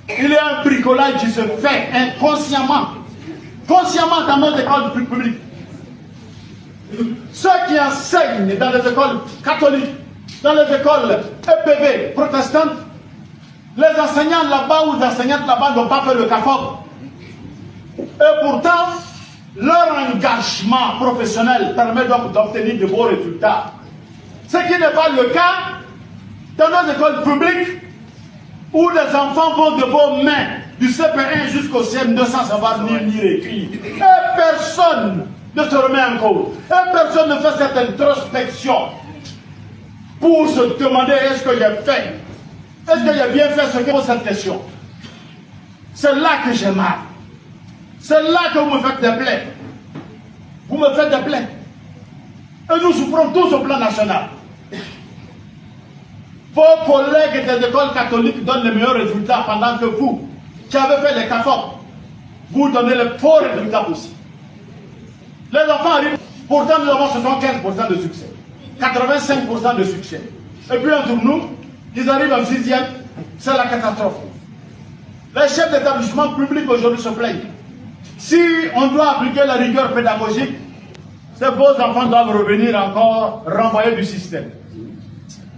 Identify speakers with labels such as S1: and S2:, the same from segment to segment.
S1: Il y a un bricolage qui se fait inconsciemment, consciemment dans nos écoles publiques. Ceux qui enseignent dans les écoles catholiques, dans les écoles EPV protestantes, les enseignants là-bas ou les enseignantes là-bas n'ont pas fait le CAFOP. Et pourtant, leur engagement professionnel permet donc d'obtenir de beaux résultats. Ce qui n'est pas le cas dans nos écoles publiques où les enfants vont de vos mains du CP1 jusqu'au CM2 sans savoir lire ni écrire. Et personne ne se remet en cause. Et personne ne fait cette introspection pour se demander est-ce que j'ai fait, est-ce que j'ai bien fait ce que pose cette question. C'est là que j'ai mal. C'est là que vous me faites des plaies. Vous me faites des plaies. Et nous souffrons tous au plan national. Vos collègues des écoles catholiques donnent les meilleurs résultats pendant que vous, qui avez fait les CAFOP, vous donnez les faux résultats aussi. Les enfants arrivent, pourtant nous avons 75% de succès, 85% de succès. Et puis entre nous, ils arrivent en 6e, c'est la catastrophe. Les chefs d'établissement public aujourd'hui se plaignent. Si on doit appliquer la rigueur pédagogique, ces beaux enfants doivent revenir encore renvoyés du système.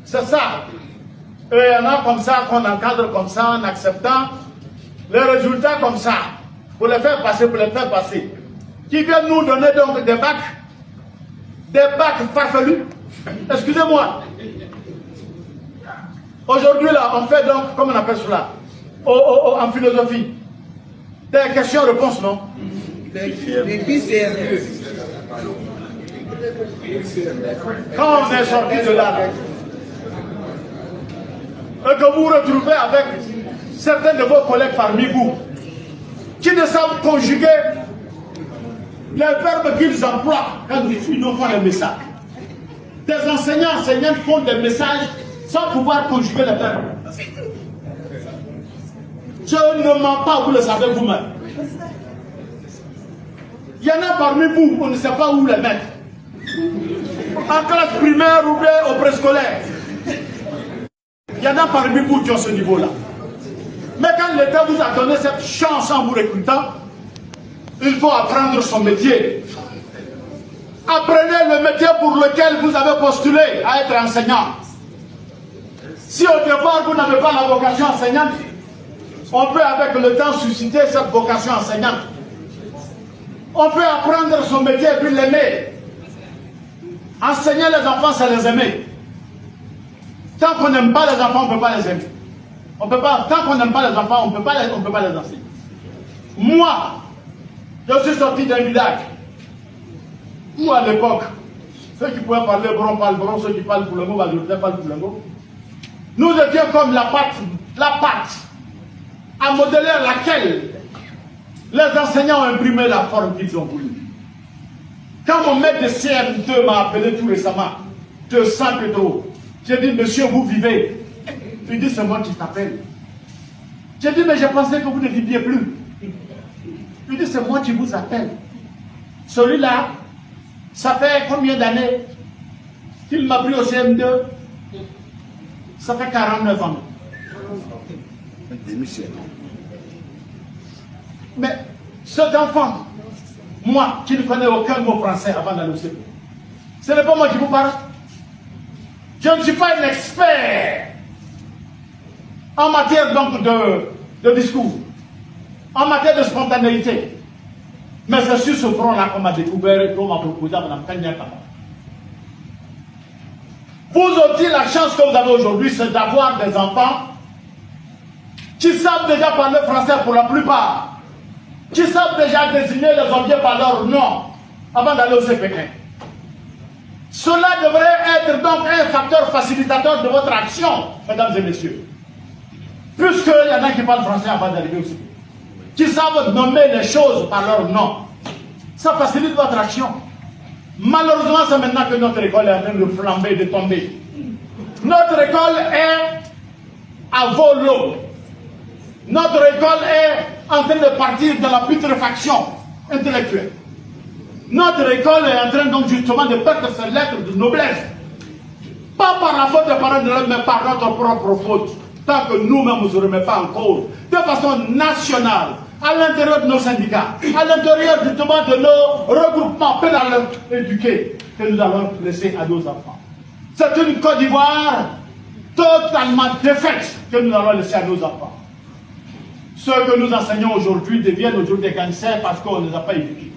S1: C'est ça. Et il y en a comme ça qu'on encadre comme ça en acceptant les résultats comme ça, pour les faire passer, qui viennent nous donner donc des bacs farfelus. Excusez-moi. Aujourd'hui là, on fait donc, comment on appelle cela, en philosophie, des questions-réponses, non?
S2: Des QCR2.
S1: Quand on est sorti de là, et que vous vous retrouvez avec certains de vos collègues parmi vous qui ne savent conjuguer les verbes qu'ils emploient quand ils nous font les messages. Des enseignants font des messages sans pouvoir conjuguer les verbes. Je ne mens pas, vous le savez vous-même. Il y en a parmi vous, on ne sait pas où les mettre. En classe primaire ou bien au préscolaire. Il y en a parmi vous qui ont ce niveau-là. Mais quand l'État vous a donné cette chance en vous recrutant, il faut apprendre son métier. Apprenez le métier pour lequel vous avez postulé à être enseignant. Si au départ vous n'avez pas la vocation enseignante, on peut avec le temps susciter cette vocation enseignante. On peut apprendre son métier et puis l'aimer. Enseigner les enfants, c'est les aimer. Tant qu'on n'aime pas les enfants, on ne peut pas les aimer. On peut pas, tant qu'on n'aime pas les enfants, on ne peut pas les enseigner. Moi, je suis sorti d'un village où à l'époque, ceux qui pouvaient parler bron parlent bron, ceux qui parlent pour le mot, parlent pour le mot. Nous étions comme la pâte à modeler laquelle les enseignants ont imprimé la forme qu'ils ont voulu. Quand mon maître de CM2 m'a appelé tout récemment de Saint-Pétro, j'ai dit, monsieur, vous vivez. Il dit, c'est moi qui t'appelle. J'ai dit, mais je pensais que vous ne viviez plus. Il dit, c'est moi qui vous appelle. Celui-là, ça fait combien d'années qu'il m'a pris au CM2? Ça fait 49 ans. Mais cet enfant, moi qui ne connais aucun mot français avant d'aller au CP, ce n'est pas moi qui vous parle. Je ne suis pas un expert en matière donc de discours, en matière de spontanéité. Mais c'est sur ce front-là qu'on m'a découvert et qu'on m'a proposé à Mme Kanyaka. Vous aussi, la chance que vous avez aujourd'hui, c'est d'avoir des enfants qui savent déjà parler français pour la plupart, qui savent déjà désigner les objets par leur nom avant d'aller au CP1. Cela devrait être donc un facteur facilitateur de votre action, mesdames et messieurs. Puisqu'il y en a qui parlent français avant d'arriver au CP1, qui savent nommer les choses par leur nom. Ça facilite votre action. Malheureusement, c'est maintenant que notre école est en train de flamber, de tomber. Notre école est à volo. Notre école est en train de partir dans la putréfaction intellectuelle. Notre école est en train donc justement de perdre ses lettres de noblesse. Pas par la faute des parents de l'homme, mais par notre propre faute. tant que nous-mêmes ne nous remettons pas en cause, de façon nationale, à l'intérieur de nos syndicats, à l'intérieur justement de nos regroupements pénals éduqués, que nous allons laisser à nos enfants. C'est une Côte d'Ivoire totalement défaite que nous allons laisser à nos enfants. Ceux que nous enseignons aujourd'hui deviennent aujourd'hui des cancers parce qu'on ne les a pas éduqués.